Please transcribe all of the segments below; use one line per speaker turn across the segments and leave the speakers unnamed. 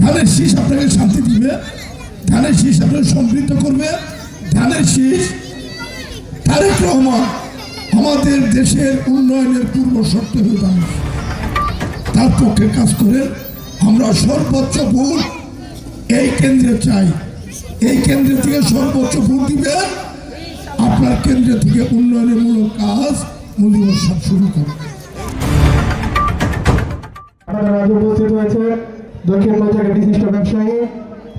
ধানের শীষ আপনাকে শান্তি দিবে, ধানের শীষ আপনাকে সমৃদ্ধ করবে। ধানের শীষ তারেক রহমান আমাদের দেশের উন্নয়নের পূর্ব শর্ত হয়ে দাঁড়ায়, তার পক্ষে কাজ করে আমরা সর্বোচ্চ ভোট এই কেন্দ্রে চাই। এই কেন্দ্র থেকে সর্বোচ্চ ভোট দিবেন, আপনার কেন্দ্র থেকে উন্নয়নমূলক কাজ মুজিবুর সাহেব শুরু করবেন।
উপস্থিত হয়েছে দক্ষিণ বৈঠকের বিশিষ্ট ব্যবসায়ী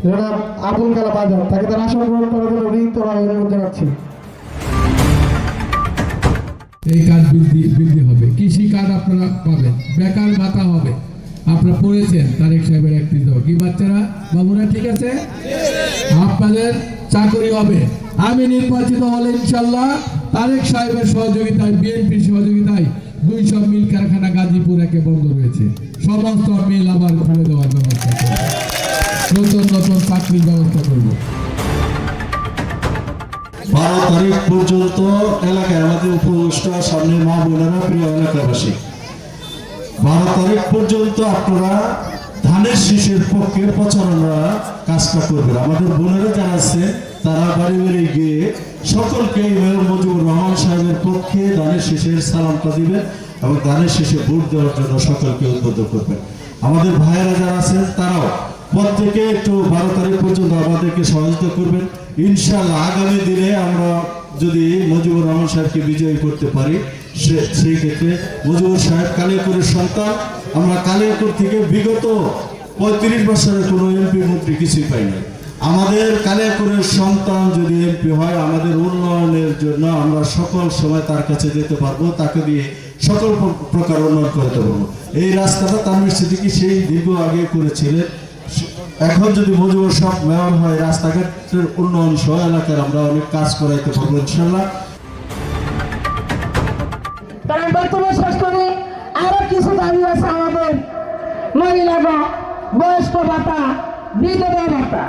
জনাব আবুল কালাম আজাদ, তাকে তার আসন গ্রহণ করার জন্য বিনীতভাবে অনুরোধ জানাচ্ছি।
এই কাজ বৃদ্ধি হবে, কৃষি কাজ আপনারা পাবেন, বেকার ভাতা হবে। আপনারা পড়েছেন তারেক সাহেবের একটি দেওয়া কি বাচ্চারা বাবুরা, ঠিক আছে? আপনাদের চাকরি হবে। আমি নির্বাচিত হলে ইনশাল্লাহ তারেক সাহেবের সহযোগিতায়, বিএনপির সহযোগিতায় 200 মিল কারখানা গাজীপুর একে বন্ধ রয়েছে, সমস্ত মিল আবার খুলে দেওয়ার ব্যবস্থা করব, নতুন নতুন চাকরির ব্যবস্থা করব।
12 তারিখ পর্যন্ত এলাকায় আমাদের উপদেষ্টা সামনে মা বোনেরা, প্রিয় এলাকাবাসী, 12 তারিখ পর্যন্ত আপনারা ধানের শীষের পক্ষে প্রচারণা কাজটা করবেন। আমাদের বোনেরা যারা আছে তারা বাড়ি বাড়ি গিয়ে সকলকে মেয়র মুজিবুর রহমান সাহেবের পক্ষে ধানের শীষের সালামটা দিবেন এবং ধানের শীষে ভোট দেওয়ার জন্য সকলকে উদ্বুদ্ধ করবেন। আমাদের ভাইয়েরা যারা আছেন তারাও প্রত্যেকে একটু 12 তারিখ পর্যন্ত আমাদেরকে সহযোগিতা করবেন। ইনশাআল্লাহ আগামী দিনে আমরা যদি মুজিবুর রহমান সাহেবকে বিজয়ী করতে পারি, সেই ক্ষেত্রে মুজিবুর সাহেব কালিয়াকৈরের সন্তান। আমরা কালিয়াকৈর থেকে বিগত 35 বছরের কোনো এমপি মন্ত্রী কিছুই পাই না। আমাদের কালিয়াকৈরের সন্তান যদি এমপি হয়, আমাদের উন্নয়নের জন্য আমরা সকল সময় তার কাছে যেতে পারবো, তাকে দিয়ে সকল প্রকার উন্নয়ন করতে পারবো। এই রাস্তাটা তানভীর সিদ্দিকী সেই দীর্ঘ আগে করেছিলেন। এখন যদি মুজিবুর সাহেব মেয়র হয়, রাস্তাঘাটের উন্নয়ন সহ এলাকার আমরা অনেক কাজ করাইতে পারবো ইনশাল্লাহ।
তাই বর্তমান শেষ করে আরো কিছু দাবি আছে আমাদের, মহিলা বয়স্ক ভাতা, বিধবা ভাতা।